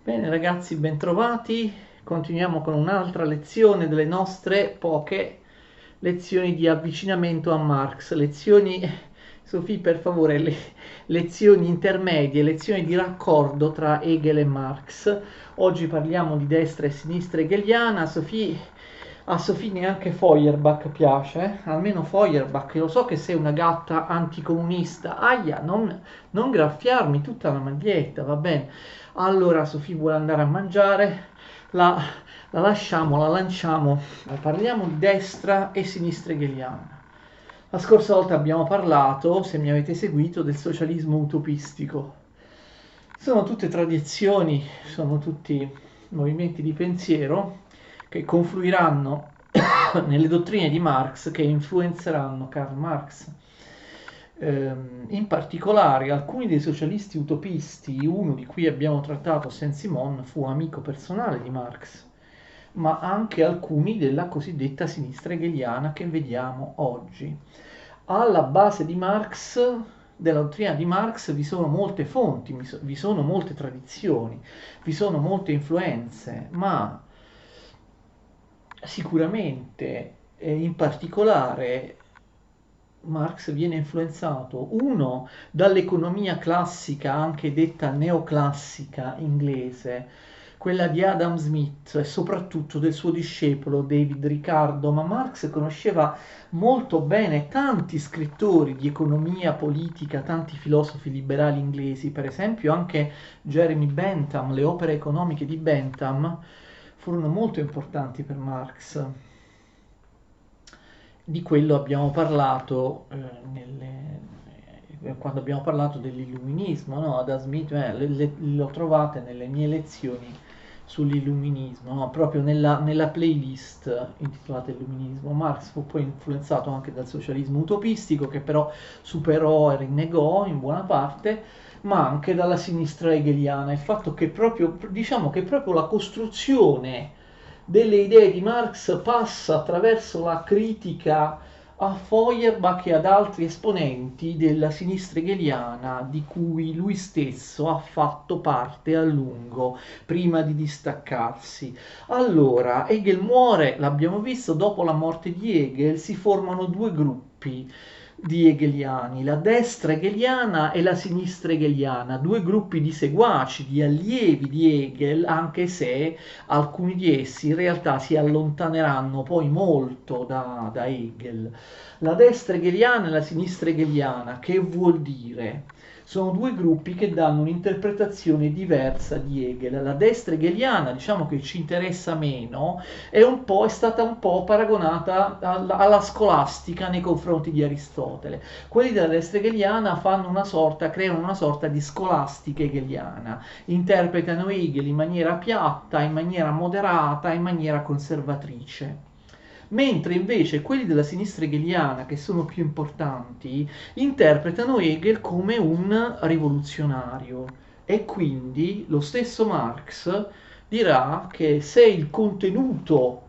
Bene ragazzi, bentrovati. Continuiamo con un'altra lezione delle nostre poche lezioni di avvicinamento a Marx. Lezioni, Sofì, per favore, lezioni intermedie, lezioni di raccordo tra Hegel e Marx. Oggi parliamo di destra e sinistra hegeliana. A Sofì neanche Feuerbach piace, almeno Feuerbach. Lo so che sei una gatta anticomunista. Aia, non graffiarmi tutta la maglietta, va bene. Allora Sofì vuole andare a mangiare, la, la lasciamo, la lanciamo. Parliamo di destra e sinistra hegeliana. La scorsa volta abbiamo parlato, se mi avete seguito, del socialismo utopistico. Sono tutte tradizioni, sono tutti movimenti di pensiero che confluiranno nelle dottrine di Marx, che influenzeranno Karl Marx. In particolare alcuni dei socialisti utopisti, uno di cui abbiamo trattato, Saint-Simon, fu amico personale di Marx, ma anche alcuni della cosiddetta sinistra hegeliana che vediamo oggi. Alla base di Marx, della dottrina di Marx, vi sono molte fonti, vi sono molte tradizioni, vi sono molte influenze, ma sicuramente, in particolare, Marx viene influenzato, uno, dall'economia classica, anche detta neoclassica inglese, quella di Adam Smith e soprattutto del suo discepolo David Ricardo, ma Marx conosceva molto bene tanti scrittori di economia politica, tanti filosofi liberali inglesi, per esempio anche Jeremy Bentham, le opere economiche di Bentham furono molto importanti per Marx. Di quello abbiamo parlato quando abbiamo parlato dell'illuminismo, no? Adam Smith, lo trovate nelle mie lezioni sull'illuminismo, no? Proprio nella playlist intitolata Illuminismo. Marx fu poi influenzato anche dal socialismo utopistico, che però superò e rinnegò in buona parte, ma anche dalla sinistra hegeliana. Il fatto che proprio, diciamo che proprio la costruzione delle idee di Marx passa attraverso la critica a Feuerbach e ad altri esponenti della sinistra hegeliana di cui lui stesso ha fatto parte a lungo prima di distaccarsi. Allora, Hegel muore, l'abbiamo visto, dopo la morte di Hegel si formano due gruppi di hegeliani, la destra hegeliana e la sinistra hegeliana, due gruppi di seguaci, di allievi di Hegel, anche se alcuni di essi in realtà si allontaneranno poi molto da Hegel. La destra hegeliana e la sinistra hegeliana, che vuol dire? Sono due gruppi che danno un'interpretazione diversa di Hegel. La destra hegeliana, diciamo che ci interessa meno, è stata un po' paragonata alla scolastica nei confronti di Aristotele. Quelli della destra hegeliana creano una sorta di scolastica hegeliana, interpretano Hegel in maniera piatta, in maniera moderata, in maniera conservatrice. Mentre invece quelli della sinistra hegeliana, che sono più importanti, interpretano Hegel come un rivoluzionario e quindi lo stesso Marx dirà che se il contenuto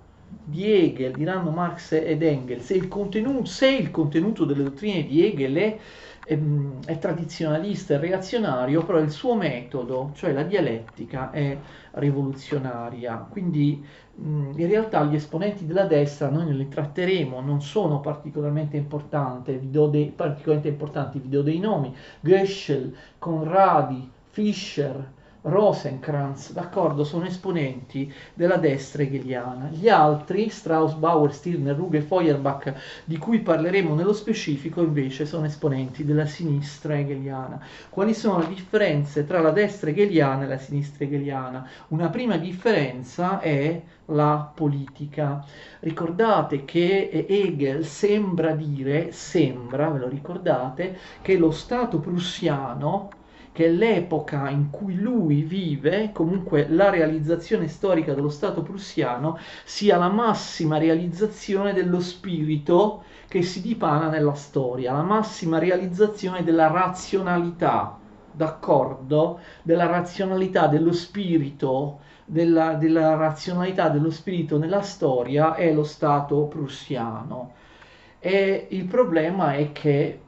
di Hegel, diranno Marx ed Engels, se il contenuto delle dottrine di Hegel è tradizionalista, è reazionario, però il suo metodo, cioè la dialettica, è rivoluzionaria. Quindi in realtà gli esponenti della destra noi non li tratteremo, non sono particolarmente importanti, vi do dei nomi: Goeschel, Conradi, Fischer, Rosenkranz, d'accordo, sono esponenti della destra hegeliana. Gli altri, Strauss, Bauer, Stirner, Ruge, Feuerbach, di cui parleremo nello specifico, invece sono esponenti della sinistra hegeliana. Quali sono le differenze tra la destra hegeliana e la sinistra hegeliana? Una prima differenza è la politica. Ricordate che Hegel sembra, ve lo ricordate, che lo Stato prussiano, che è l'epoca in cui lui vive, comunque la realizzazione storica dello Stato prussiano, sia la massima realizzazione dello spirito che si dipana nella storia, la massima realizzazione della razionalità, d'accordo? Della razionalità dello spirito, della razionalità dello spirito nella storia è lo Stato prussiano. E il problema è che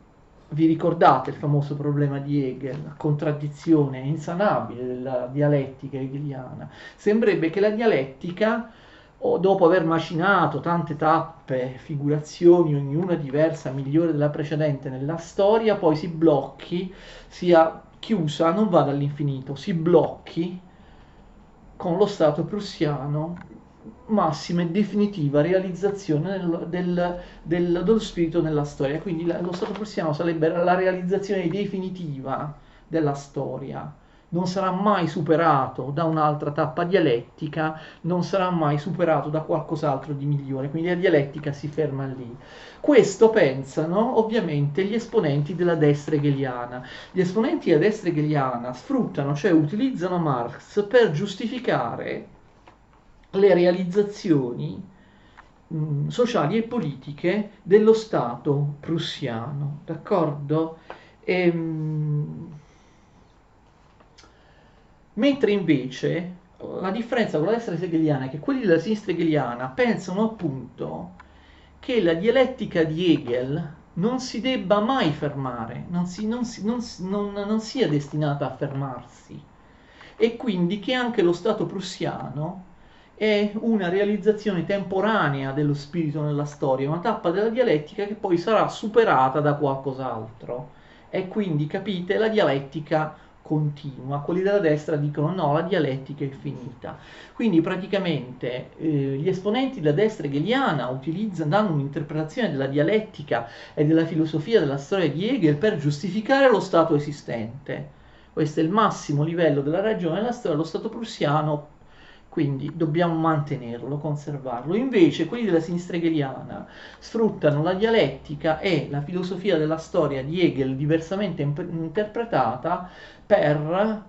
Vi ricordate il famoso problema di Hegel, la contraddizione insanabile della dialettica hegeliana? Sembrerebbe che la dialettica, o dopo aver macinato tante tappe, figurazioni, ognuna diversa, migliore della precedente nella storia, poi si blocchi, sia chiusa, non va all'infinito, si blocchi con lo Stato prussiano, massima e definitiva realizzazione dello spirito nella storia. Quindi lo Stato prussiano sarebbe la realizzazione definitiva della storia. Non sarà mai superato da un'altra tappa dialettica, non sarà mai superato da qualcos'altro di migliore, quindi la dialettica si ferma lì. Questo pensano ovviamente gli esponenti della destra hegeliana. Gli esponenti della destra hegeliana sfruttano, cioè utilizzano Marx per giustificare le realizzazioni sociali e politiche dello Stato prussiano, d'accordo? Mentre invece la differenza con la destra hegeliana è che quelli della sinistra hegeliana pensano appunto che la dialettica di Hegel non si debba mai fermare, non sia destinata a fermarsi, e quindi che anche lo Stato prussiano è una realizzazione temporanea dello spirito nella storia, una tappa della dialettica che poi sarà superata da qualcos'altro. E quindi, capite, la dialettica continua. Quelli della destra dicono no, la dialettica è finita. Quindi praticamente gli esponenti della destra hegeliana danno un'interpretazione della dialettica e della filosofia della storia di Hegel per giustificare lo Stato esistente. Questo è il massimo livello della ragione nella storia dello Stato prussiano, quindi dobbiamo mantenerlo, conservarlo. Invece quelli della sinistra hegeliana sfruttano la dialettica e la filosofia della storia di Hegel diversamente interpretata per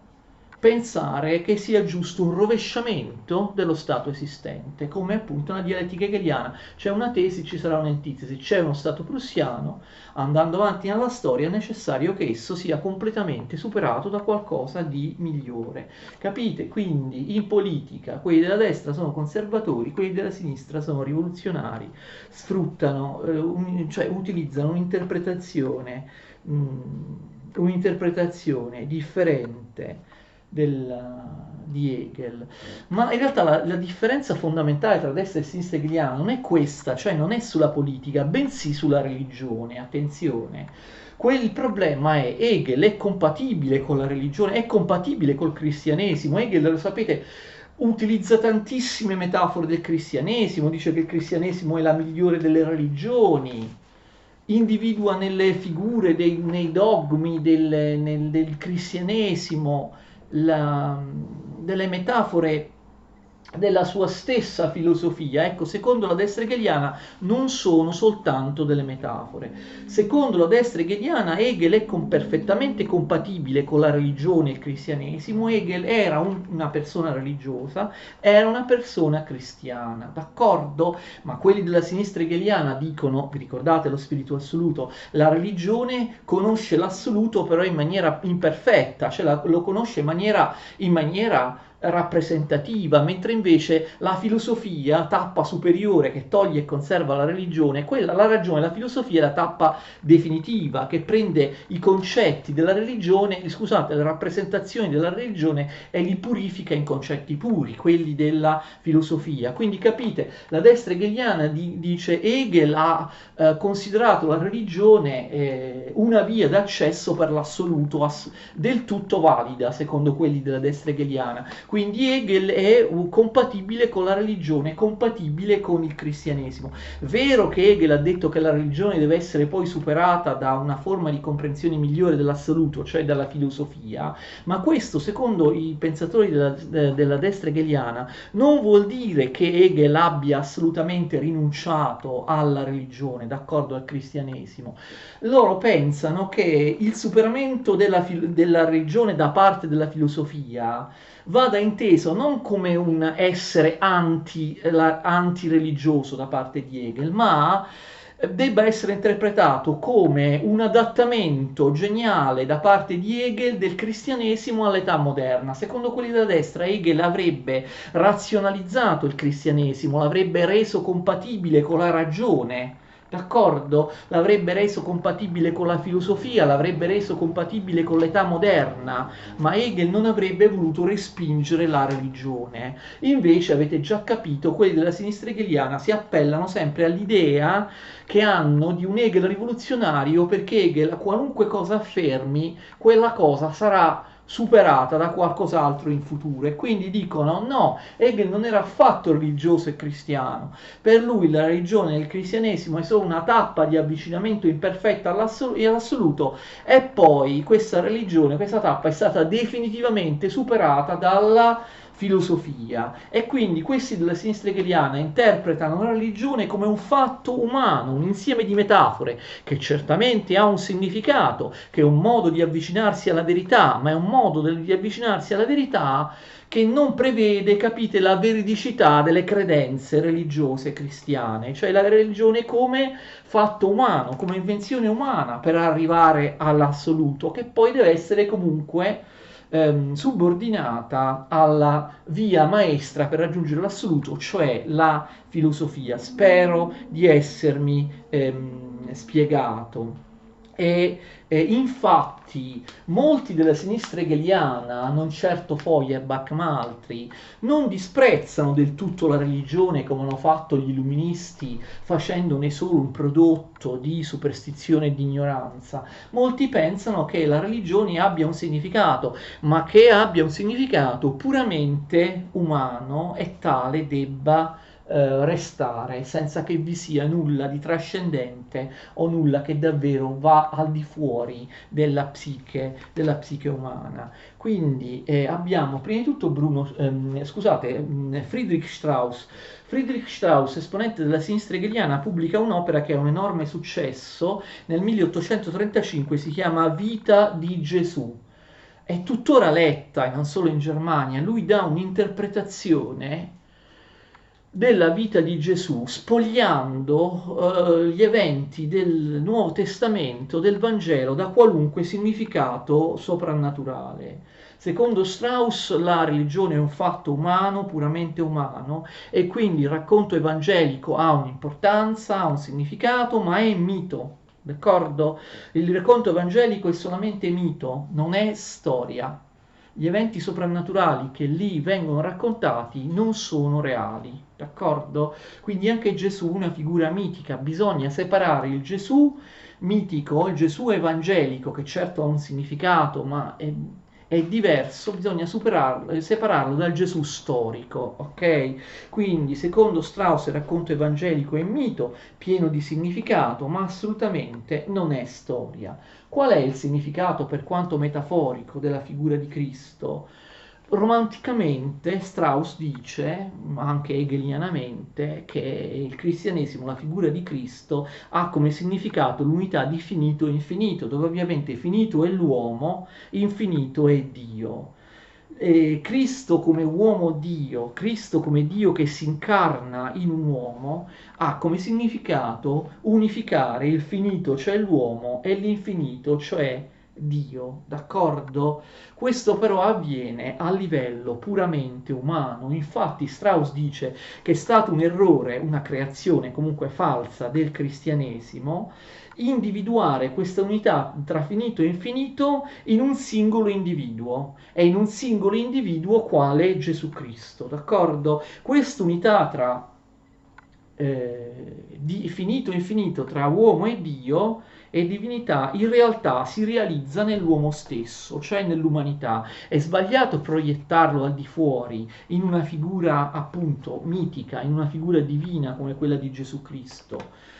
pensare che sia giusto un rovesciamento dello stato esistente, come appunto nella dialettica hegeliana. C'è una tesi, ci sarà un'antitesi, c'è uno stato prussiano, andando avanti nella storia è necessario che esso sia completamente superato da qualcosa di migliore. Capite? Quindi in politica quelli della destra sono conservatori, quelli della sinistra sono rivoluzionari, sfruttano, cioè utilizzano un'interpretazione differente di Hegel. Ma in realtà la differenza fondamentale tra destra e sinistra hegeliana non è questa, cioè non è sulla politica, bensì sulla religione. Attenzione, il problema è Hegel è compatibile con la religione, è compatibile col cristianesimo. Hegel, lo sapete, utilizza tantissime metafore del cristianesimo, dice che il cristianesimo è la migliore delle religioni, individua nelle figure, nei dogmi del cristianesimo delle metafore della sua stessa filosofia. Ecco, secondo la destra hegeliana non sono soltanto delle metafore. Secondo la destra hegeliana Hegel è perfettamente compatibile con la religione e il cristianesimo. Hegel era una persona religiosa, era una persona cristiana, d'accordo? Ma quelli della sinistra hegeliana dicono, vi ricordate lo spirito assoluto, la religione conosce l'assoluto però in maniera imperfetta, cioè lo conosce in maniera rappresentativa, mentre invece la filosofia, tappa superiore che toglie e conserva la religione, la ragione, la filosofia è la tappa definitiva che prende i concetti della religione, scusate, le rappresentazioni della religione e li purifica in concetti puri, quelli della filosofia. Quindi capite, la destra hegeliana dice Hegel ha considerato la religione una via d'accesso per l'assoluto, del tutto valida, secondo quelli della destra hegeliana. Quindi Hegel è compatibile con la religione, compatibile con il cristianesimo. Vero che Hegel ha detto che la religione deve essere poi superata da una forma di comprensione migliore dell'assoluto, cioè dalla filosofia, ma questo, secondo i pensatori della destra hegeliana, non vuol dire che Hegel abbia assolutamente rinunciato alla religione, d'accordo, al cristianesimo. Loro pensano che il superamento della religione da parte della filosofia vada inteso non come un essere antireligioso da parte di Hegel, ma debba essere interpretato come un adattamento geniale da parte di Hegel del cristianesimo all'età moderna. Secondo quelli della destra, Hegel avrebbe razionalizzato il cristianesimo, l'avrebbe reso compatibile con la ragione, d'accordo? L'avrebbe reso compatibile con la filosofia, l'avrebbe reso compatibile con l'età moderna, ma Hegel non avrebbe voluto respingere la religione. Invece, avete già capito, quelli della sinistra hegeliana si appellano sempre all'idea che hanno di un Hegel rivoluzionario, perché Hegel, qualunque cosa affermi, quella cosa sarà superata da qualcos'altro in futuro, e quindi dicono no, Hegel non era affatto religioso e cristiano, per lui la religione e il cristianesimo è solo una tappa di avvicinamento imperfetta all'assoluto, e poi questa religione, questa tappa è stata definitivamente superata dalla filosofia, e quindi questi della sinistra hegeliana interpretano la religione come un fatto umano, un insieme di metafore che certamente ha un significato, che è un modo di avvicinarsi alla verità, ma è un modo di avvicinarsi alla verità che non prevede, capite, la veridicità delle credenze religiose cristiane, cioè la religione come fatto umano, come invenzione umana per arrivare all'assoluto, che poi deve essere comunque subordinata alla via maestra per raggiungere l'assoluto, cioè la filosofia. Spero di essermi spiegato. Infatti molti della sinistra hegeliana, non certo Feuerbach ma altri, non disprezzano del tutto la religione come hanno fatto gli illuministi, facendone solo un prodotto di superstizione e di ignoranza. Molti pensano che la religione abbia un significato, ma che abbia un significato puramente umano e tale debba restare senza che vi sia nulla di trascendente o nulla che davvero va al di fuori della psiche umana. Quindi abbiamo prima di tutto Friedrich Strauss. Friedrich Strauss, esponente della sinistra hegeliana, pubblica un'opera che ha un enorme successo nel 1835, si chiama Vita di Gesù. È tuttora letta, e non solo in Germania. Lui dà un'interpretazione della vita di Gesù, spogliando gli eventi del Nuovo Testamento, del Vangelo, da qualunque significato soprannaturale. Secondo Strauss la religione è un fatto umano, puramente umano, e quindi il racconto evangelico ha un'importanza, ha un significato, ma è mito. D'accordo? Il racconto evangelico è solamente mito, non è storia. Gli eventi soprannaturali che lì vengono raccontati non sono reali, d'accordo? Quindi anche Gesù è una figura mitica, bisogna separare il Gesù mitico, il Gesù evangelico, che certo ha un significato, ma è diverso, bisogna separarlo dal Gesù storico, ok? Quindi, secondo Strauss, il racconto evangelico è mito, pieno di significato, ma assolutamente non è storia. Qual è il significato, per quanto metaforico, della figura di Cristo? Romanticamente Strauss dice, ma anche hegelianamente, che il cristianesimo, la figura di Cristo, ha come significato l'unità di finito e infinito, dove ovviamente finito è l'uomo, infinito è Dio. Cristo come uomo Dio, Cristo come Dio che si incarna in un uomo, ha come significato unificare il finito, cioè l'uomo, e l'infinito, cioè Dio, d'accordo? Questo però avviene a livello puramente umano. Infatti Strauss dice che è stato un errore, una creazione comunque falsa del cristianesimo, individuare questa unità tra finito e infinito in un singolo individuo, e in un singolo individuo quale Gesù Cristo, d'accordo? Questa unità tra di finito e infinito tra uomo e Dio e divinità in realtà si realizza nell'uomo stesso, cioè nell'umanità. È sbagliato proiettarlo al di fuori in una figura appunto mitica, in una figura divina come quella di Gesù Cristo.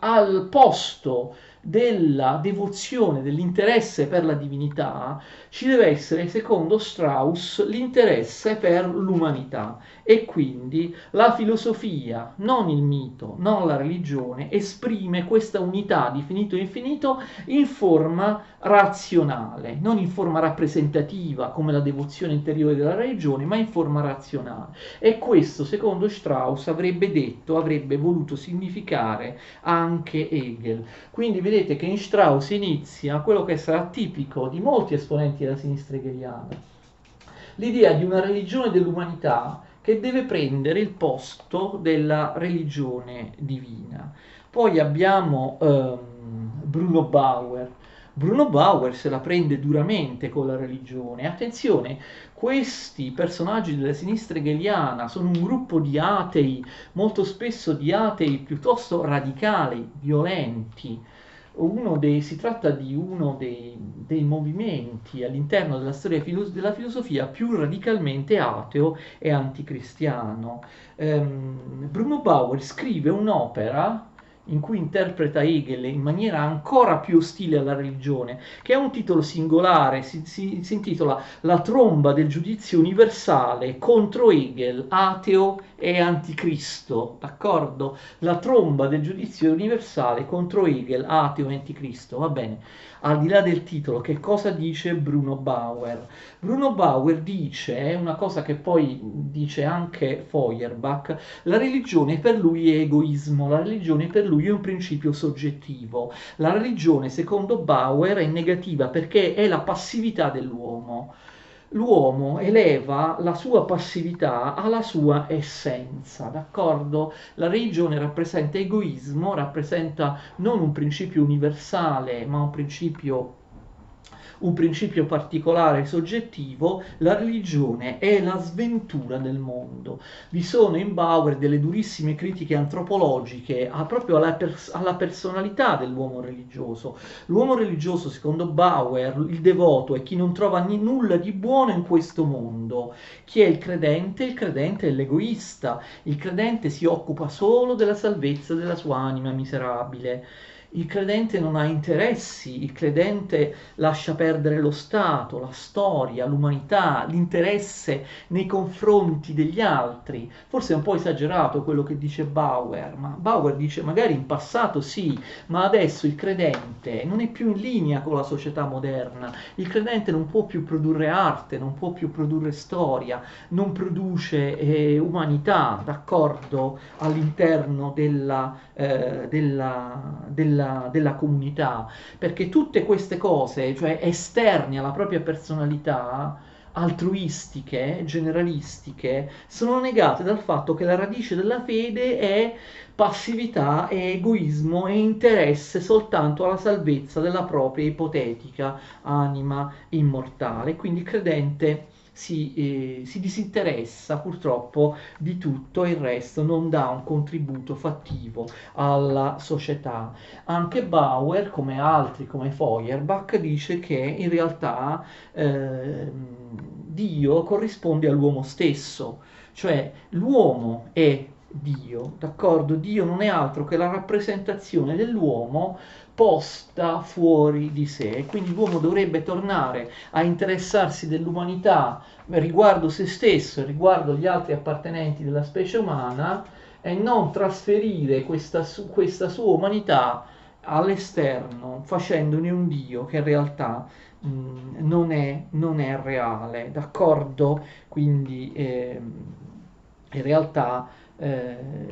Al posto della devozione, dell'interesse per la divinità, ci deve essere, secondo Strauss, l'interesse per l'umanità, e quindi la filosofia, non il mito, non la religione, esprime questa unità di finito e infinito in forma razionale, non in forma rappresentativa come la devozione interiore della religione, ma in forma razionale. E questo, secondo Strauss, avrebbe voluto significare anche Hegel. Quindi vedete che in Strauss inizia quello che sarà tipico di molti esponenti della sinistra hegeliana, l'idea di una religione dell'umanità che deve prendere il posto della religione divina. Poi abbiamo Bruno Bauer. Bruno Bauer se la prende duramente con la religione. Attenzione, questi personaggi della sinistra hegeliana sono un gruppo di atei, molto spesso di atei piuttosto radicali, violenti. Si tratta di uno dei movimenti all'interno della storia della filosofia più radicalmente ateo e anticristiano. Bruno Bauer scrive un'opera in cui interpreta Hegel in maniera ancora più ostile alla religione, che ha un titolo singolare, si intitola La tromba del giudizio universale contro Hegel, ateo e anticristo, d'accordo? La tromba del giudizio universale contro Hegel, ateo e anticristo, va bene. Al di là del titolo, che cosa dice Bruno Bauer? Bruno Bauer dice una cosa che poi dice anche Feuerbach: la religione per lui è egoismo, la religione per lui è un principio soggettivo. La religione, secondo Bauer, è negativa perché è la passività dell'uomo. L'uomo eleva la sua passività alla sua essenza, d'accordo? La religione rappresenta egoismo, rappresenta non un principio universale, ma un principio particolare soggettivo. La religione è la sventura del mondo. Vi sono in Bauer delle durissime critiche antropologiche proprio alla personalità dell'uomo religioso. L'uomo religioso, secondo Bauer, il devoto è chi non trova nulla di buono in questo mondo. Chi è il credente? Il credente è l'egoista. Il credente si occupa solo della salvezza della sua anima miserabile. Il credente non ha interessi, il credente lascia perdere lo Stato, la storia, l'umanità, l'interesse nei confronti degli altri. Forse è un po' esagerato quello che dice Bauer, ma Bauer dice magari in passato sì, ma adesso il credente non è più in linea con la società moderna. Il credente non può più produrre arte, non può più produrre storia, non produce umanità, d'accordo, all'interno della comunità, perché tutte queste cose, cioè esterne alla propria personalità, altruistiche, generalistiche, sono negate dal fatto che la radice della fede è passività e egoismo e interesse soltanto alla salvezza della propria ipotetica anima immortale. Quindi il credente si disinteressa purtroppo di tutto il resto, non dà un contributo fattivo alla società. Anche Bauer, come altri come Feuerbach, dice che in realtà Dio corrisponde all'uomo stesso, cioè l'uomo è Dio, d'accordo? Dio non è altro che la rappresentazione dell'uomo posta fuori di sé, quindi l'uomo dovrebbe tornare a interessarsi dell'umanità riguardo se stesso e riguardo gli altri appartenenti della specie umana e non trasferire questa sua umanità all'esterno, facendone un Dio che in realtà non è reale, d'accordo? Quindi in realtà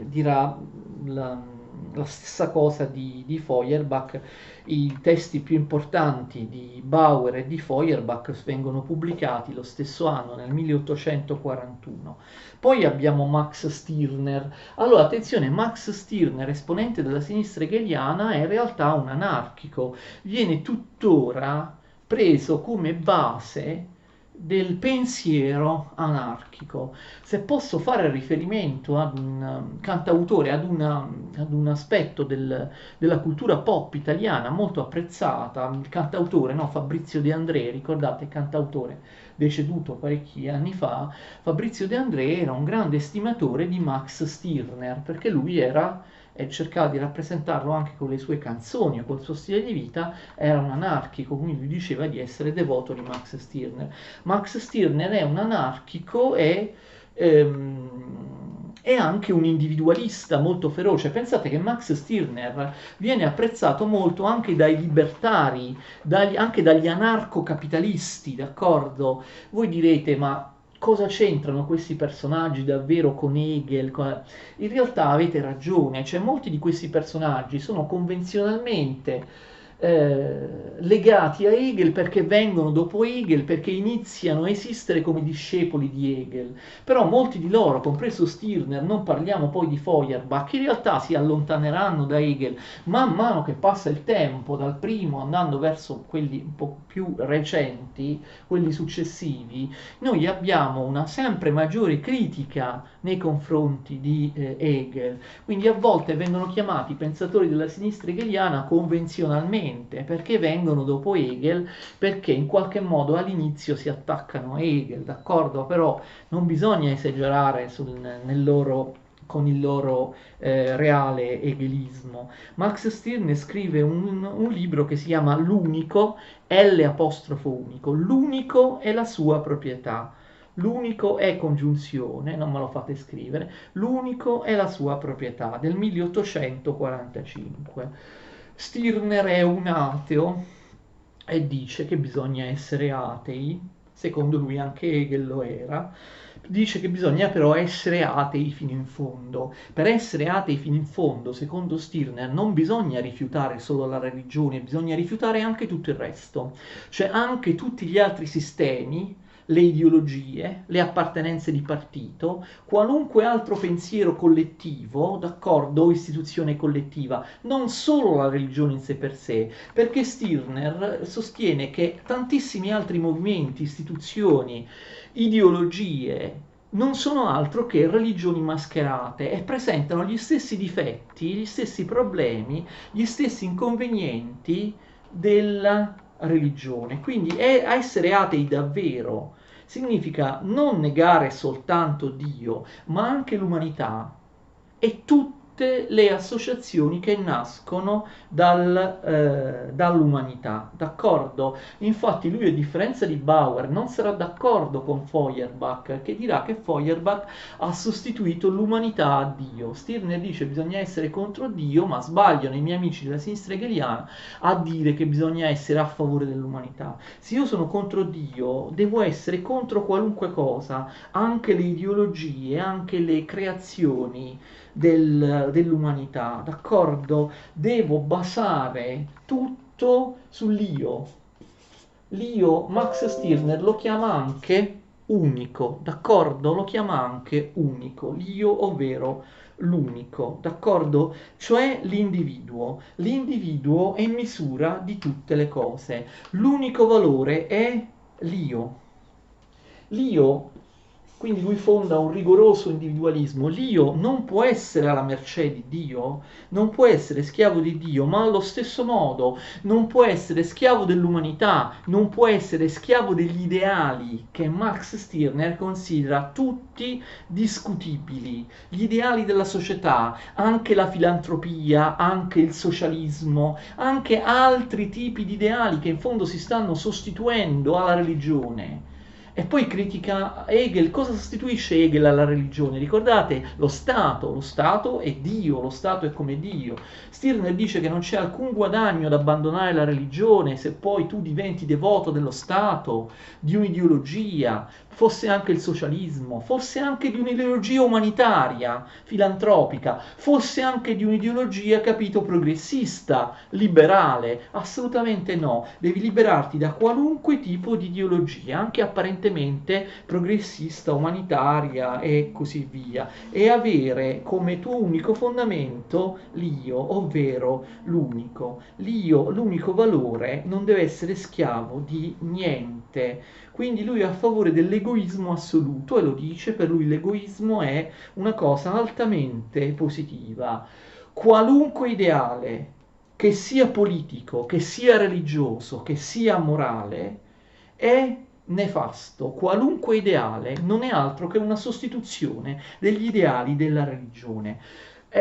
dirà la stessa cosa di Feuerbach. I testi più importanti di Bauer e di Feuerbach vengono pubblicati lo stesso anno, nel 1841. Poi abbiamo Max Stirner. Allora, attenzione, Max Stirner, esponente della sinistra hegeliana, è in realtà un anarchico. Viene tuttora preso come base del pensiero anarchico. Se posso fare riferimento ad un cantautore, ad un aspetto della cultura pop italiana molto apprezzata, il cantautore, no, Fabrizio De André, ricordate il cantautore deceduto parecchi anni fa, Fabrizio De André era un grande estimatore di Max Stirner, perché lui era e cercava di rappresentarlo anche con le sue canzoni o col suo stile di vita, era un anarchico, quindi lui diceva di essere devoto di Max Stirner. Max Stirner è un anarchico e è anche un individualista molto feroce. Pensate che Max Stirner viene apprezzato molto anche dai libertari, anche dagli anarcocapitalisti, d'accordo? Voi direte, ma cosa c'entrano questi personaggi davvero con Hegel? In realtà avete ragione, cioè molti di questi personaggi sono convenzionalmente legati a Hegel perché vengono dopo Hegel, perché iniziano a esistere come discepoli di Hegel. Però molti di loro, compreso Stirner, non parliamo poi di Feuerbach, in realtà si allontaneranno da Hegel man mano che passa il tempo, dal primo andando verso quelli un po' più recenti, quelli successivi. Noi abbiamo una sempre maggiore critica nei confronti di Hegel, quindi a volte vengono chiamati pensatori della sinistra hegeliana convenzionalmente, perché vengono dopo Hegel, perché in qualche modo all'inizio si attaccano a Hegel, d'accordo? Però non bisogna esagerare nel loro con il loro reale hegelismo. Max Stirner scrive un libro che si chiama L'unico, L apostrofo unico. L'unico è la sua proprietà. L'unico è congiunzione, non me lo fate scrivere, l'unico è la sua proprietà, del 1845. Stirner è un ateo e dice che bisogna essere atei, secondo lui anche Hegel lo era, dice che bisogna però essere atei fino in fondo. Per essere atei fino in fondo, secondo Stirner, non bisogna rifiutare solo la religione, bisogna rifiutare anche tutto il resto, cioè anche tutti gli altri sistemi, le ideologie, le appartenenze di partito, qualunque altro pensiero collettivo, d'accordo, o istituzione collettiva, non solo la religione in sé per sé, perché Stirner sostiene che tantissimi altri movimenti, istituzioni, ideologie non sono altro che religioni mascherate e presentano gli stessi difetti, gli stessi problemi, gli stessi inconvenienti della religione. Quindi essere atei davvero significa non negare soltanto Dio, ma anche l'umanità e tutte le associazioni che nascono dall'umanità, d'accordo? Infatti lui, a differenza di Bauer, non sarà d'accordo con Feuerbach, che dirà che Feuerbach ha sostituito l'umanità a Dio. Stirner dice che bisogna essere contro Dio, ma sbagliano i miei amici della sinistra hegeliana a dire che bisogna essere a favore dell'umanità. Se io sono contro Dio, devo essere contro qualunque cosa, anche le ideologie, anche le creazioni dell'umanità, d'accordo? Devo basare tutto sull'io. L'io, Max Stirner lo chiama anche unico, d'accordo? Lo chiama anche unico, l'io, ovvero l'unico, d'accordo? Cioè l'individuo. L'individuo è misura di tutte le cose. L'unico valore è l'io. L'io, quindi lui fonda un rigoroso individualismo, l'io non può essere alla mercé di Dio, non può essere schiavo di Dio, ma allo stesso modo non può essere schiavo dell'umanità, non può essere schiavo degli ideali che Max Stirner considera tutti discutibili, gli ideali della società, anche la filantropia, anche il socialismo, anche altri tipi di ideali che in fondo si stanno sostituendo alla religione. E poi critica Hegel. Cosa sostituisce Hegel alla religione? Ricordate lo Stato è Dio, lo Stato è come Dio. Stirner dice che non c'è alcun guadagno ad abbandonare la religione se poi tu diventi devoto dello Stato, di un'ideologia, fosse anche il socialismo, fosse anche di un'ideologia umanitaria, filantropica, fosse anche di un'ideologia, capito, progressista, liberale. Assolutamente no, devi liberarti da qualunque tipo di ideologia, anche apparentemente progressista, umanitaria e così via, e avere come tuo unico fondamento l'io, ovvero l'unico. L'io, l'unico valore, non deve essere schiavo di niente. Quindi lui è a favore dell'egoismo assoluto e lo dice, per lui l'egoismo è una cosa altamente positiva. Qualunque ideale, che sia politico, che sia religioso, che sia morale, è nefasto. Qualunque ideale non è altro che una sostituzione degli ideali della religione.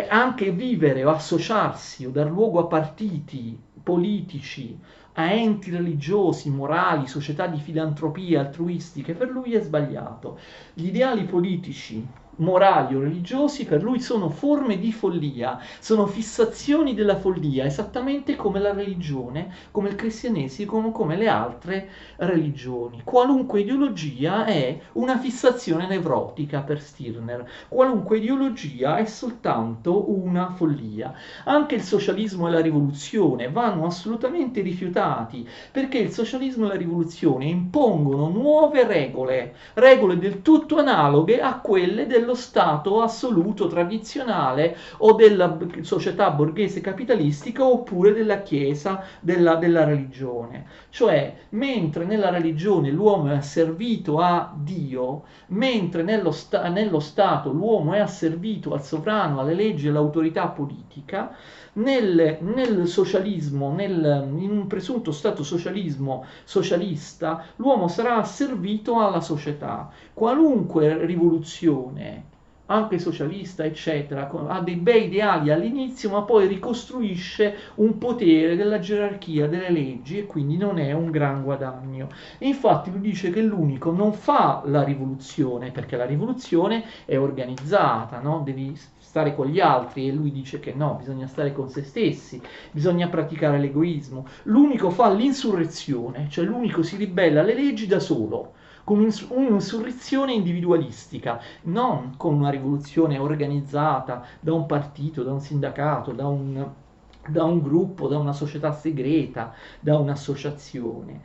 Anche vivere o associarsi o dar luogo a partiti politici, a enti religiosi, morali, società di filantropia altruistiche, per lui è sbagliato. Gli ideali politici morali o religiosi per lui sono forme di follia, sono fissazioni della follia, esattamente come la religione, come il cristianesimo, come le altre religioni. Qualunque ideologia è una fissazione nevrotica per Stirner, qualunque ideologia è soltanto una follia. Anche il socialismo e la rivoluzione vanno assolutamente rifiutati, perché il socialismo e la rivoluzione impongono nuove regole, regole del tutto analoghe a quelle dello Stato assoluto tradizionale o della società borghese capitalistica oppure della Chiesa, della religione. Cioè, mentre nella religione l'uomo è asservito a Dio, mentre nello Stato l'uomo è asservito al sovrano, alle leggi e all'autorità politica, nel socialismo, in un presunto stato socialista, l'uomo sarà asservito alla società. Qualunque rivoluzione, anche socialista, eccetera, ha dei bei ideali all'inizio, ma poi ricostruisce un potere della gerarchia delle leggi e quindi non è un gran guadagno. E infatti lui dice che l'unico non fa la rivoluzione, perché la rivoluzione è organizzata, no? Devi stare con gli altri, e lui dice che no, bisogna stare con se stessi, bisogna praticare l'egoismo. L'unico fa l'insurrezione, cioè l'unico si ribella alle leggi da solo, con un'insurrezione individualistica, non con una rivoluzione organizzata da un partito, da un sindacato, da un gruppo, da una società segreta, da un'associazione.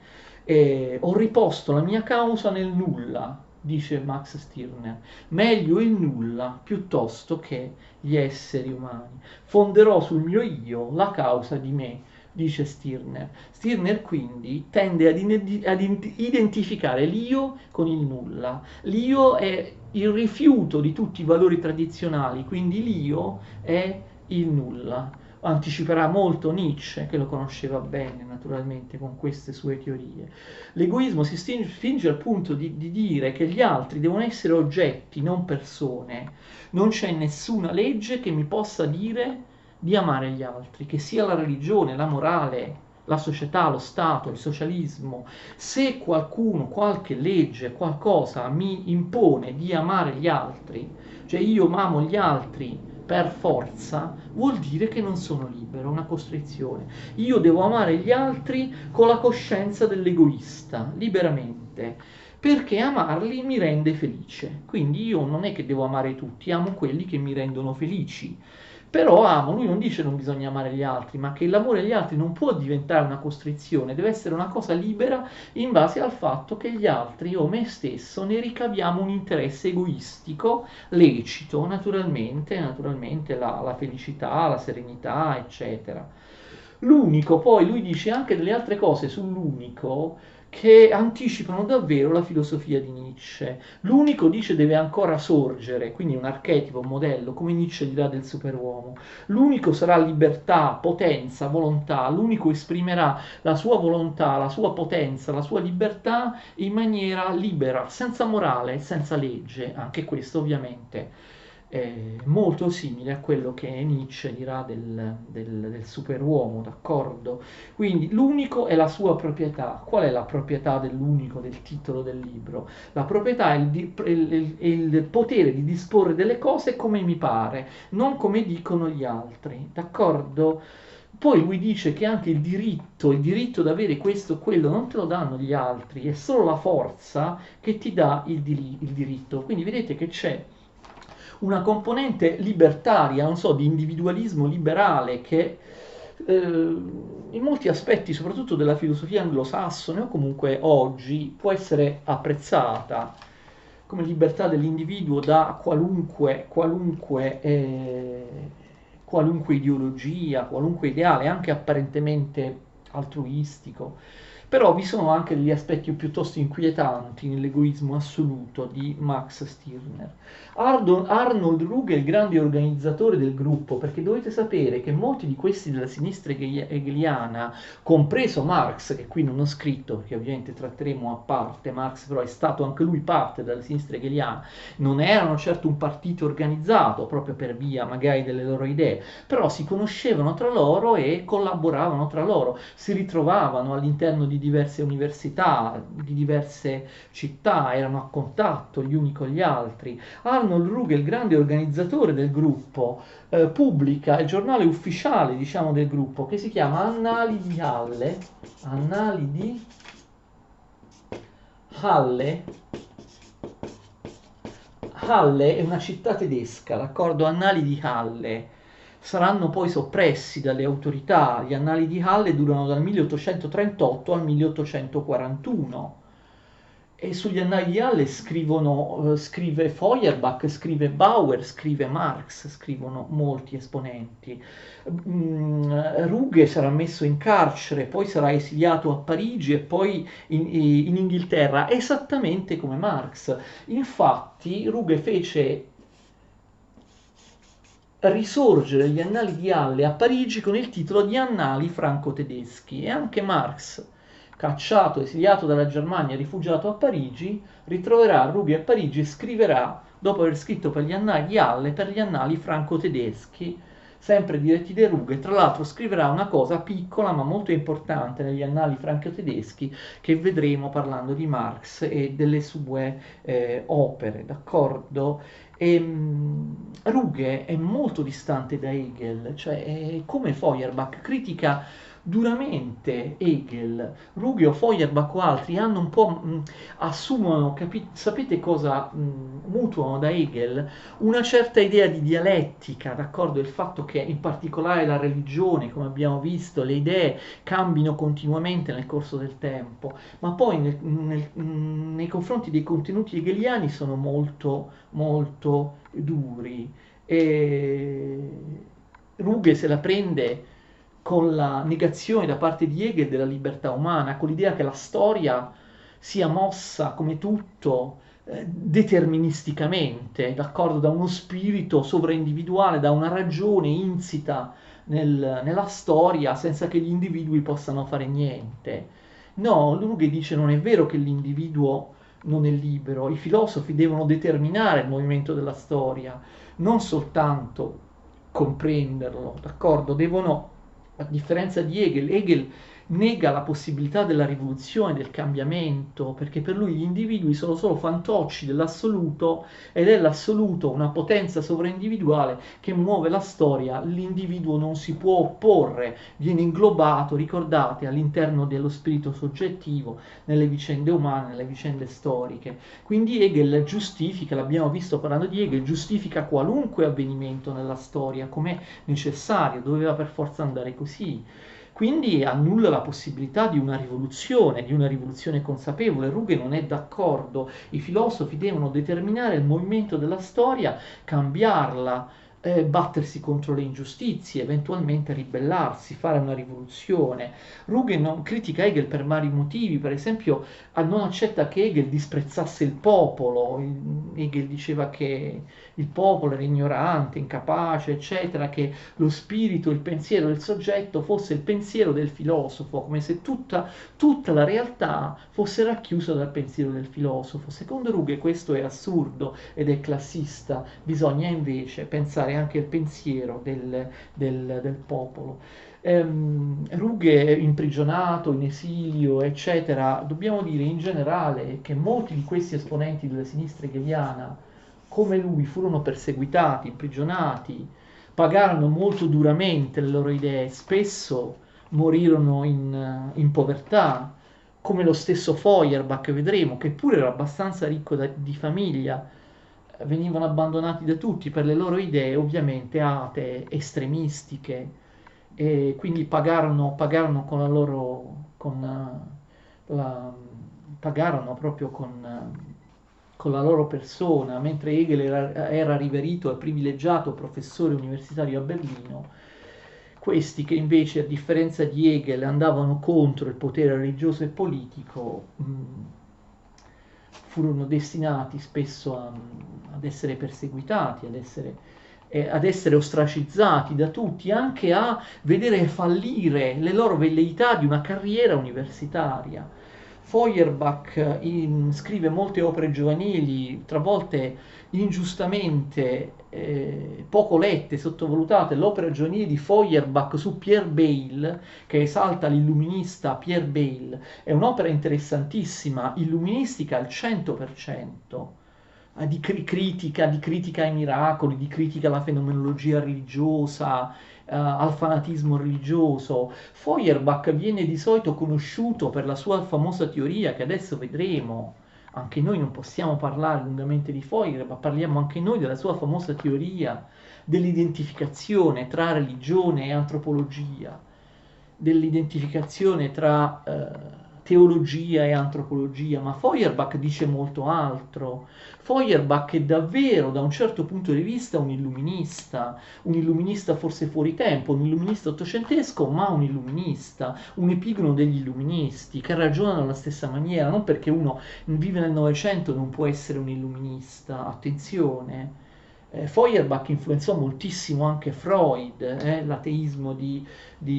Ho riposto la mia causa nel nulla, dice Max Stirner, meglio il nulla piuttosto che gli esseri umani. Fonderò sul mio io la causa di me, dice Stirner. Stirner quindi tende ad identificare l'io con il nulla. L'io è il rifiuto di tutti i valori tradizionali, quindi l'io è il nulla. Anticiperà molto Nietzsche, che lo conosceva bene naturalmente con queste sue teorie. L'egoismo si spinge al punto di dire che gli altri devono essere oggetti, non persone. Non c'è nessuna legge che mi possa dire di amare gli altri, che sia la religione, la morale, la società, lo Stato, il socialismo. Se qualcuno, qualche legge, qualcosa mi impone di amare gli altri, cioè io amo gli altri per forza, vuol dire che non sono libero, è una costrizione. Io devo amare gli altri con la coscienza dell'egoista, liberamente, perché amarli mi rende felice. Quindi io non è che devo amare tutti, amo quelli che mi rendono felici. Però amo, lui non dice non bisogna amare gli altri, ma che l'amore agli altri non può diventare una costrizione, deve essere una cosa libera in base al fatto che gli altri o me stesso ne ricaviamo un interesse egoistico, lecito, naturalmente la felicità, la serenità, eccetera. L'unico, poi lui dice anche delle altre cose sull'unico che anticipano davvero la filosofia di Nietzsche. L'unico, dice, deve ancora sorgere, quindi un archetipo, un modello, come Nietzsche dirà del superuomo. L'unico sarà libertà, potenza, volontà, l'unico esprimerà la sua volontà, la sua potenza, la sua libertà in maniera libera, senza morale, senza legge, anche questo ovviamente molto simile a quello che Nietzsche dirà del superuomo, d'accordo? Quindi l'unico è la sua proprietà. Qual è la proprietà dell'unico, del titolo del libro? La proprietà è il potere di disporre delle cose come mi pare, non come dicono gli altri, d'accordo? Poi lui dice che anche il diritto ad avere questo o quello, non te lo danno gli altri, è solo la forza che ti dà il diritto. Quindi vedete che c'è una componente libertaria, non so, di individualismo liberale che in molti aspetti, soprattutto della filosofia anglosassone o comunque oggi, può essere apprezzata come libertà dell'individuo da qualunque ideologia, qualunque ideale, anche apparentemente altruistico. Però vi sono anche degli aspetti piuttosto inquietanti nell'egoismo assoluto di Max Stirner. Arnold Ruge è il grande organizzatore del gruppo, perché dovete sapere che molti di questi della sinistra hegeliana, compreso Marx, che qui non ho scritto perché ovviamente tratteremo a parte, Marx però è stato anche lui parte della sinistra hegeliana, non erano certo un partito organizzato proprio per via magari delle loro idee, però si conoscevano tra loro e collaboravano tra loro, si ritrovavano all'interno di diverse università, di diverse città, erano a contatto gli uni con gli altri. Arnold Ruge, il grande organizzatore del gruppo, pubblica il giornale ufficiale, diciamo, del gruppo, che si chiama Annali di Halle. Annali di Halle. Halle è una città tedesca, d'accordo? Annali di Halle saranno poi soppressi dalle autorità. Gli annali di Halle durano dal 1838 al 1841 e sugli annali di Halle scrive Feuerbach, scrive Bauer, scrive Marx, scrivono molti esponenti. Ruge sarà messo in carcere, poi sarà esiliato a Parigi e poi in Inghilterra, esattamente come Marx. Infatti Ruge fece risorgere gli annali di Halle a Parigi con il titolo di Annali franco-tedeschi, e anche Marx, cacciato, esiliato dalla Germania, rifugiato a Parigi, ritroverà Ruge a Parigi e scriverà, dopo aver scritto per gli annali di Halle, per gli annali franco-tedeschi, sempre diretti da Ruge. Tra l'altro scriverà una cosa piccola ma molto importante negli annali franco-tedeschi, che vedremo parlando di Marx e delle sue opere, d'accordo? Ruge è molto distante da Hegel, cioè come Feuerbach critica duramente Hegel. Ruge o Feuerbach o altri hanno un po' assumono, sapete cosa mutuano da Hegel? Una certa idea di dialettica, d'accordo? Il fatto che in particolare la religione, come abbiamo visto, le idee cambino continuamente nel corso del tempo, ma poi nei confronti dei contenuti hegeliani sono molto molto duri. E Ruge se la prende con la negazione da parte di Hegel della libertà umana, con l'idea che la storia sia mossa come tutto deterministicamente, d'accordo, da uno spirito sovraindividuale, da una ragione insita nella storia, senza che gli individui possano fare niente. No, Ruge dice non è vero che l'individuo non è libero, i filosofi devono determinare il movimento della storia, non soltanto comprenderlo, d'accordo? Devono, a differenza di Hegel nega la possibilità della rivoluzione, del cambiamento, perché per lui gli individui sono solo fantocci dell'assoluto ed è l'assoluto una potenza sovraindividuale che muove la storia, l'individuo non si può opporre, viene inglobato, ricordate, all'interno dello spirito soggettivo, nelle vicende umane, nelle vicende storiche. Quindi Hegel giustifica, l'abbiamo visto parlando di Hegel, giustifica qualunque avvenimento nella storia come necessario, doveva per forza andare così. Quindi annulla la possibilità di una rivoluzione consapevole. Ruge non è d'accordo, i filosofi devono determinare il movimento della storia, cambiarla, battersi contro le ingiustizie, eventualmente ribellarsi, fare una rivoluzione. Ruge non critica Hegel per vari motivi, per esempio non accetta che Hegel disprezzasse il popolo. Hegel diceva che il popolo era ignorante, incapace, eccetera, che lo spirito, il pensiero del soggetto fosse il pensiero del filosofo, come se tutta la realtà fosse racchiusa dal pensiero del filosofo. Secondo Ruge questo è assurdo ed è classista, bisogna invece pensare anche al pensiero del popolo. Ruge imprigionato, in esilio, eccetera. Dobbiamo dire in generale che molti di questi esponenti della sinistra hegeliana, come lui, furono perseguitati, imprigionati, pagarono molto duramente le loro idee, spesso morirono in povertà, come lo stesso Feuerbach, vedremo, che pure era abbastanza ricco di famiglia, venivano abbandonati da tutti per le loro idee, ovviamente atee, estremistiche, e quindi pagarono con la loro, pagarono proprio con la loro persona, mentre Hegel era riverito e privilegiato professore universitario a Berlino. Questi che invece, a differenza di Hegel, andavano contro il potere religioso e politico, furono destinati spesso ad essere perseguitati, ad essere ostracizzati da tutti, anche a vedere fallire le loro velleità di una carriera universitaria. Feuerbach scrive molte opere giovanili, tra volte ingiustamente poco lette, sottovalutate. L'opera giovanile di Feuerbach su Pierre Bayle, che esalta l'illuminista Pierre Bayle, è un'opera interessantissima, illuministica al 100%, di critica ai miracoli, di critica alla fenomenologia religiosa, al fanatismo religioso. Feuerbach viene di solito conosciuto per la sua famosa teoria che adesso vedremo. Anche noi non possiamo parlare lungamente di Feuerbach, parliamo anche noi della sua famosa teoria dell'identificazione tra religione e antropologia, dell'identificazione tra teologia e antropologia, ma Feuerbach dice molto altro. Feuerbach è davvero, da un certo punto di vista, un illuminista forse fuori tempo, un illuminista ottocentesco, ma un illuminista, un epigono degli illuministi, che ragionano alla stessa maniera, non perché uno vive nel Novecento non può essere un illuminista, attenzione. Feuerbach influenzò moltissimo anche Freud, l'ateismo di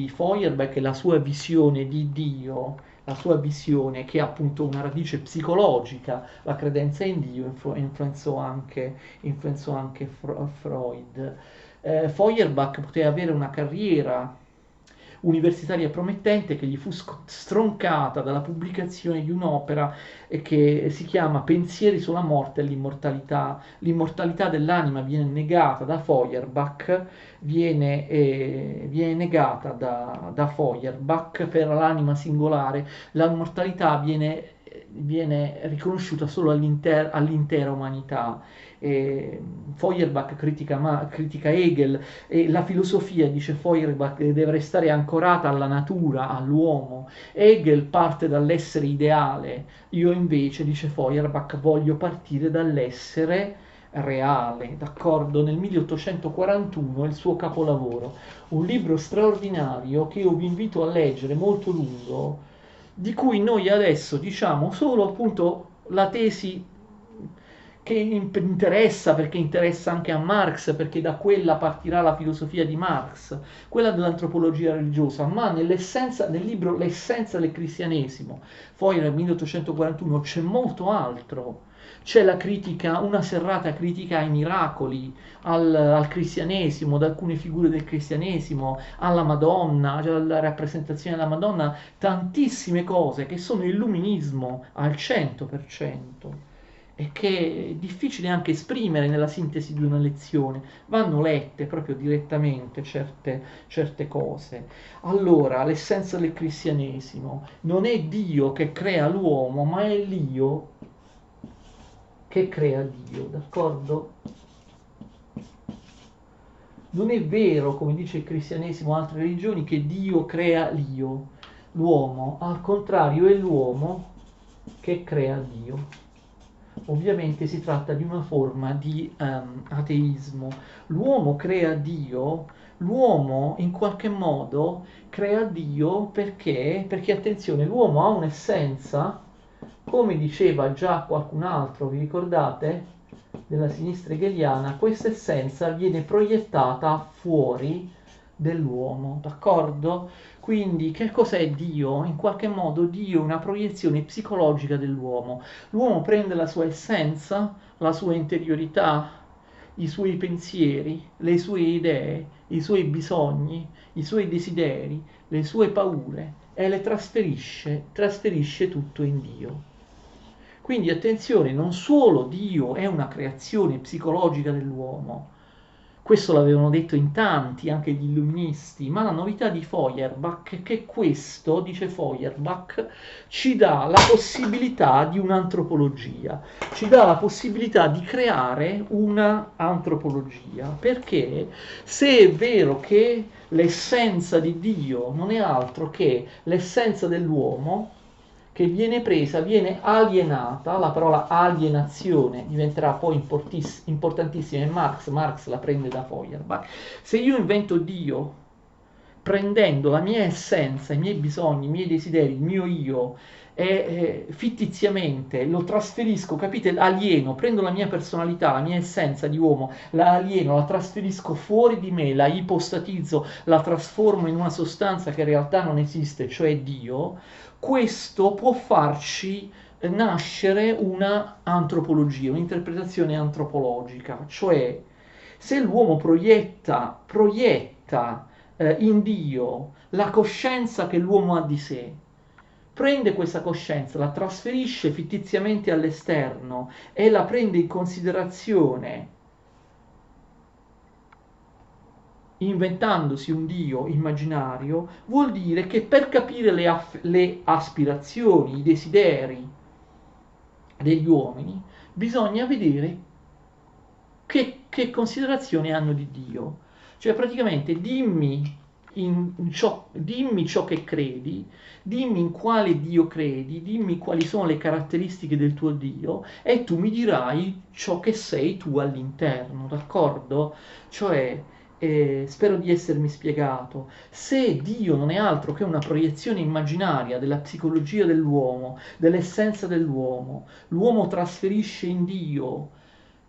Feuerbach e la sua visione di Dio, la sua visione che ha appunto una radice psicologica, la credenza in Dio influenzò anche Freud. Feuerbach poteva avere una carriera universitaria promettente che gli fu stroncata dalla pubblicazione di un'opera che si chiama Pensieri sulla morte e l'immortalità. L'immortalità dell'anima viene negata da Feuerbach, viene negata da Feuerbach per l'anima singolare, l'immortalità viene riconosciuta solo all'intera umanità. Feuerbach critica Hegel e la filosofia, dice Feuerbach, deve restare ancorata alla natura, all'uomo. Hegel parte dall'essere ideale, io invece, dice Feuerbach, voglio partire dall'essere reale, d'accordo? Nel 1841 è il suo capolavoro, un libro straordinario che io vi invito a leggere, molto lungo, di cui noi adesso diciamo solo appunto la tesi che interessa, perché interessa anche a Marx, perché da quella partirà la filosofia di Marx, quella dell'antropologia religiosa, ma nell'essenza, nel libro L'essenza del cristianesimo, poi nel 1841 c'è molto altro. C'è la critica, una serrata critica ai miracoli, al cristianesimo, ad alcune figure del cristianesimo, alla Madonna, cioè alla rappresentazione della Madonna, tantissime cose che sono illuminismo al 100% e che è difficile anche esprimere nella sintesi di una lezione, vanno lette proprio direttamente certe cose. Allora, l'essenza del cristianesimo non è Dio che crea l'uomo, ma è l'io che crea Dio, d'accordo? Non è vero, come dice il cristianesimo e altre religioni, che Dio crea l'io, l'uomo, al contrario è l'uomo che crea Dio. Ovviamente si tratta di una forma di ateismo. L'uomo crea Dio, l'uomo in qualche modo crea Dio perché attenzione, l'uomo ha un'essenza, come diceva già qualcun altro, vi ricordate? Della sinistra hegeliana, questa essenza viene proiettata fuori dell'uomo, d'accordo? Quindi che cos'è Dio? In qualche modo Dio è una proiezione psicologica dell'uomo. L'uomo prende la sua essenza, la sua interiorità, i suoi pensieri, le sue idee, i suoi bisogni, i suoi desideri, le sue paure e le trasferisce tutto in Dio. Quindi attenzione, non solo Dio è una creazione psicologica dell'uomo, questo l'avevano detto in tanti, anche gli illuministi, ma la novità di Feuerbach è che questo, dice Feuerbach, ci dà la possibilità di un'antropologia, ci dà la possibilità di creare una antropologia, perché se è vero che l'essenza di Dio non è altro che l'essenza dell'uomo, che viene presa, viene alienata, la parola alienazione diventerà poi importantissima in Marx la prende da Feuerbach. Se io invento Dio prendendo la mia essenza, i miei bisogni, i miei desideri, il mio io, e fittiziamente lo trasferisco, capite? Alieno, prendo la mia personalità, la mia essenza di uomo, la alieno, la trasferisco fuori di me, la ipostatizzo, la trasformo in una sostanza che in realtà non esiste, cioè Dio. Questo può farci nascere una antropologia, un'interpretazione antropologica, cioè se l'uomo proietta in Dio la coscienza che l'uomo ha di sé, prende questa coscienza, la trasferisce fittiziamente all'esterno e la prende in considerazione inventandosi un Dio immaginario, vuol dire che per capire le aspirazioni, i desideri degli uomini, bisogna vedere che considerazioni hanno di Dio. Cioè praticamente dimmi ciò che credi, dimmi in quale Dio credi, dimmi quali sono le caratteristiche del tuo Dio e tu mi dirai ciò che sei tu all'interno, d'accordo? Cioè, spero di essermi spiegato. Se Dio non è altro che una proiezione immaginaria della psicologia dell'uomo, dell'essenza dell'uomo, l'uomo trasferisce in Dio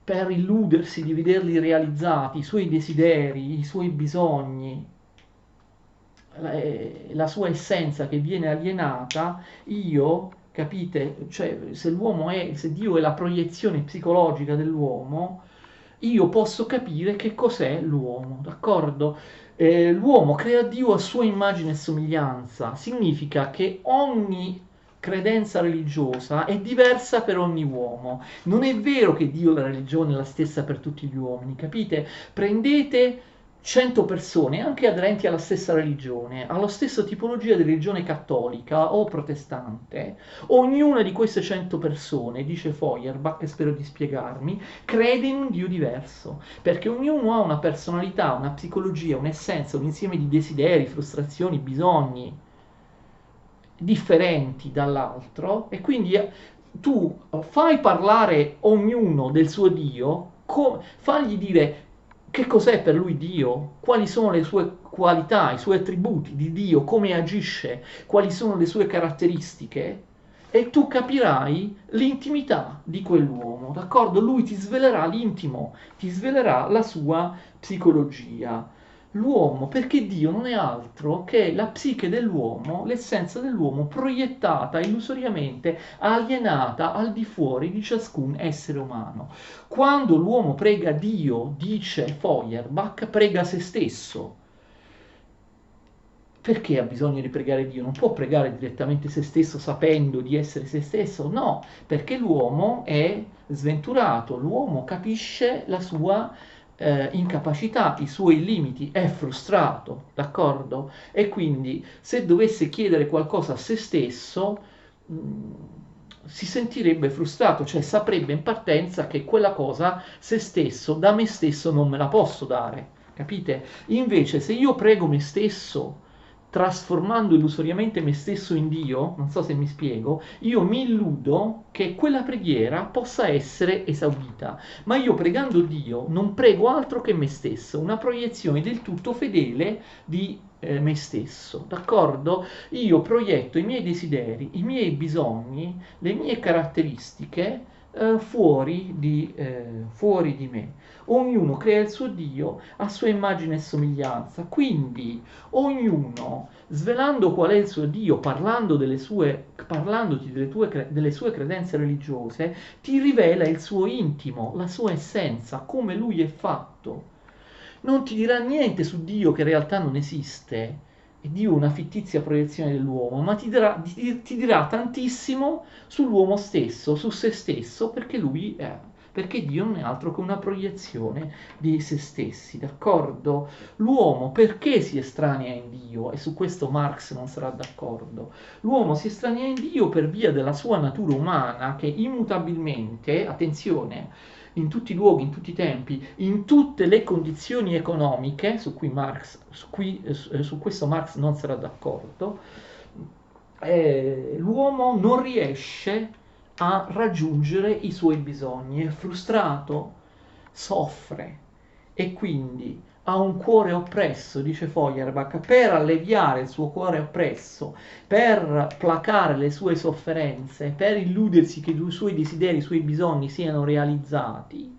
per illudersi di vederli realizzati, i suoi desideri, i suoi bisogni, la sua essenza che viene alienata, io, capite? Cioè, se Dio è la proiezione psicologica dell'uomo, io posso capire che cos'è l'uomo, d'accordo? L'uomo crea Dio a sua immagine e somiglianza, significa che ogni credenza religiosa è diversa per ogni uomo. Non è vero che Dio la religione è la stessa per tutti gli uomini, capite? Prendete 100 persone, anche aderenti alla stessa religione, alla stessa tipologia di religione cattolica o protestante, ognuna di queste 100 persone, dice Feuerbach, e spero di spiegarmi, crede in un Dio diverso, perché ognuno ha una personalità, una psicologia, un'essenza, un insieme di desideri, frustrazioni, bisogni differenti dall'altro e quindi tu fai parlare ognuno del suo Dio, fagli dire che cos'è per lui Dio, quali sono le sue qualità, i suoi attributi di Dio, come agisce, quali sono le sue caratteristiche e tu capirai l'intimità di quell'uomo, d'accordo? Lui ti svelerà l'intimo, ti svelerà la sua psicologia. L'uomo, perché Dio non è altro che la psiche dell'uomo, l'essenza dell'uomo proiettata illusoriamente, alienata al di fuori di ciascun essere umano. Quando l'uomo prega Dio, dice Feuerbach, prega se stesso. Perché ha bisogno di pregare Dio? Non può pregare direttamente se stesso sapendo di essere se stesso? No, perché l'uomo è sventurato, l'uomo capisce la sua incapacità, i suoi limiti, è frustrato, d'accordo? E quindi se dovesse chiedere qualcosa a se stesso, si sentirebbe frustrato, cioè saprebbe in partenza che quella cosa se stesso, da me stesso non me la posso dare, capite? Invece se io prego me stesso, trasformando illusoriamente me stesso in Dio, non so se mi spiego, io mi illudo che quella preghiera possa essere esaudita, ma io pregando Dio non prego altro che me stesso, una proiezione del tutto fedele di me stesso, d'accordo? Io proietto i miei desideri, i miei bisogni, le mie caratteristiche fuori di me. Ognuno crea il suo Dio a sua immagine e somiglianza, quindi ognuno, svelando qual è il suo Dio, parlandoti delle sue credenze religiose, ti rivela il suo intimo, la sua essenza, come lui è fatto. Non ti dirà niente su Dio che in realtà non esiste, e Dio è una fittizia proiezione dell'uomo, ma ti dirà tantissimo sull'uomo stesso, su se stesso, perché Dio non è altro che una proiezione di se stessi, d'accordo? L'uomo perché si estranea in Dio? E su questo Marx non sarà d'accordo. L'uomo si estranea in Dio per via della sua natura umana che immutabilmente, attenzione, in tutti i luoghi, in tutti i tempi, in tutte le condizioni economiche, su questo Marx non sarà d'accordo, l'uomo non riesce a raggiungere i suoi bisogni, è frustrato, soffre e quindi ha un cuore oppresso, dice Feuerbach, per alleviare il suo cuore oppresso, per placare le sue sofferenze, per illudersi che i suoi desideri, i suoi bisogni siano realizzati,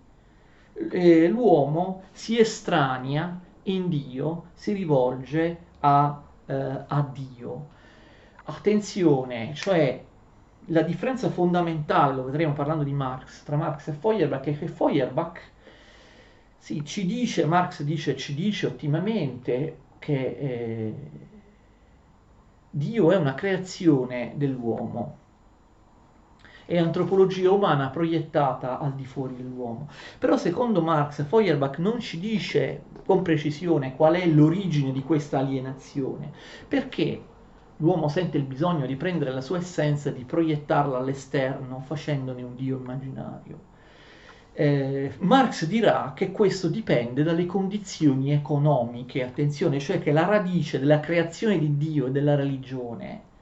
l'uomo si estranea in Dio, si rivolge a Dio. Attenzione, cioè la differenza fondamentale, lo vedremo parlando di Marx, tra Marx e Feuerbach, è che Feuerbach sì, ci dice ottimamente che Dio è una creazione dell'uomo, è antropologia umana proiettata al di fuori dell'uomo. Però secondo Marx, Feuerbach non ci dice con precisione qual è l'origine di questa alienazione, perché l'uomo sente il bisogno di prendere la sua essenza e di proiettarla all'esterno facendone un Dio immaginario. Marx dirà che questo dipende dalle condizioni economiche, attenzione, cioè che la radice della creazione di Dio e della religione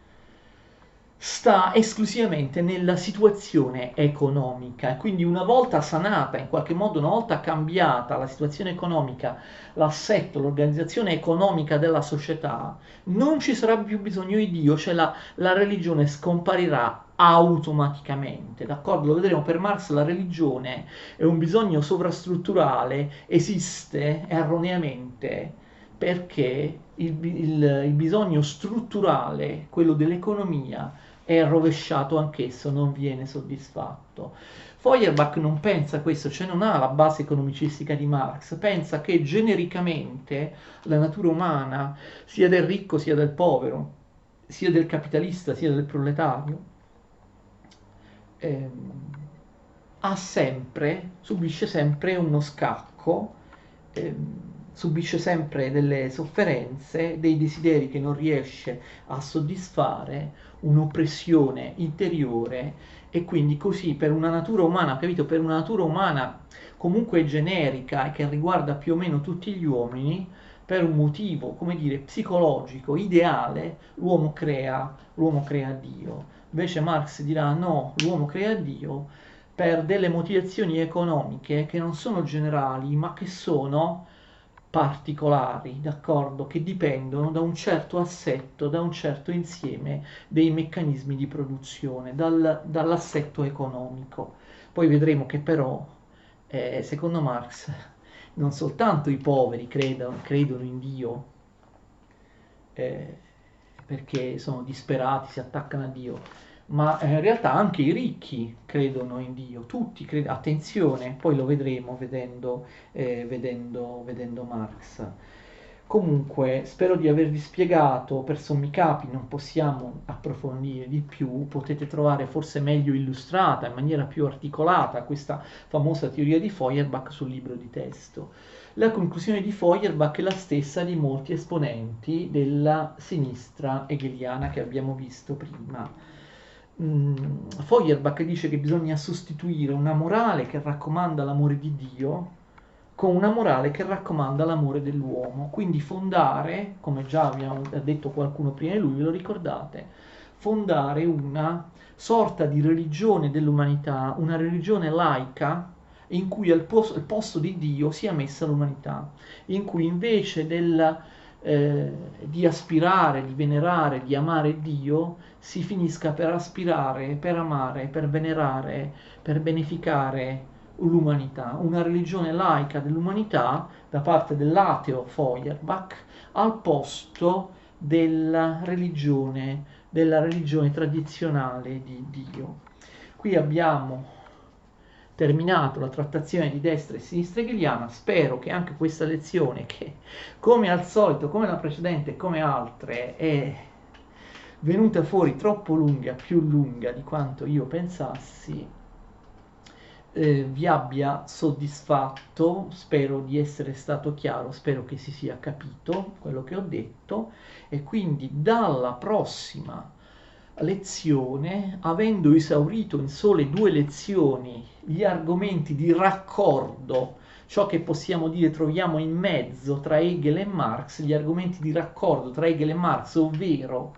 sta esclusivamente nella situazione economica, quindi una volta sanata, in qualche modo una volta cambiata la situazione economica, l'assetto, l'organizzazione economica della società, non ci sarà più bisogno di Dio, cioè la religione scomparirà automaticamente, d'accordo? Lo vedremo. Per Marx la religione è un bisogno sovrastrutturale, esiste erroneamente perché il bisogno strutturale, quello dell'economia, è rovesciato anch'esso, non viene soddisfatto. Feuerbach non pensa questo, cioè non ha la base economicistica di Marx, pensa che genericamente la natura umana, sia del ricco sia del povero, sia del capitalista sia del proletario, ehm, subisce sempre uno scacco, subisce sempre delle sofferenze, dei desideri che non riesce a soddisfare, un'oppressione interiore, e quindi così per una natura umana, capito? Per una natura umana comunque generica e che riguarda più o meno tutti gli uomini, per un motivo, come dire, psicologico, ideale, l'uomo crea Dio. Invece Marx dirà no, l'uomo crea Dio per delle motivazioni economiche che non sono generali, ma che sono particolari, d'accordo? Che dipendono da un certo assetto, da un certo insieme dei meccanismi di produzione, dall'assetto economico. Poi vedremo che però, secondo Marx, non soltanto i poveri credono in Dio, eh, perché sono disperati, si attaccano a Dio, ma in realtà anche i ricchi credono in Dio, tutti credono, attenzione, poi lo vedremo vedendo Marx. Comunque, spero di avervi spiegato, per sommi capi non possiamo approfondire di più, potete trovare forse meglio illustrata, in maniera più articolata, questa famosa teoria di Feuerbach sul libro di testo. La conclusione di Feuerbach è la stessa di molti esponenti della sinistra hegeliana che abbiamo visto prima. Feuerbach dice che bisogna sostituire una morale che raccomanda l'amore di Dio con una morale che raccomanda l'amore dell'uomo, quindi fondare, come già abbiamo detto qualcuno prima di lui, ve lo ricordate, fondare una sorta di religione dell'umanità, una religione laica in cui al posto di Dio sia messa l'umanità, in cui invece di aspirare, di venerare, di amare Dio, si finisca per aspirare, per amare, per venerare, per beneficare l'umanità, una religione laica dell'umanità da parte dell'ateo Feuerbach al posto della religione tradizionale di Dio. Qui abbiamo terminato la trattazione di destra e sinistra hegeliana. Spero che anche questa lezione, che come al solito, come la precedente e come altre, è venuta fuori troppo lunga, più lunga di quanto io pensassi, vi abbia soddisfatto. Spero di essere stato chiaro, spero che si sia capito quello che ho detto, e quindi dalla prossima lezione, avendo esaurito in sole 2 lezioni gli argomenti di raccordo, ciò che possiamo dire troviamo in mezzo tra Hegel e Marx, gli argomenti di raccordo tra Hegel e Marx, ovvero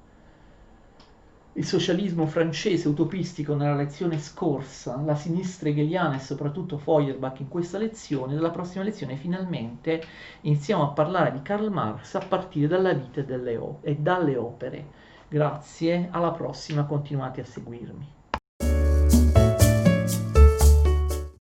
il socialismo francese utopistico nella lezione scorsa, la sinistra hegeliana e soprattutto Feuerbach in questa lezione. Dalla prossima lezione finalmente iniziamo a parlare di Karl Marx a partire dalla vita e dalle opere. Grazie, alla prossima, continuate a seguirmi.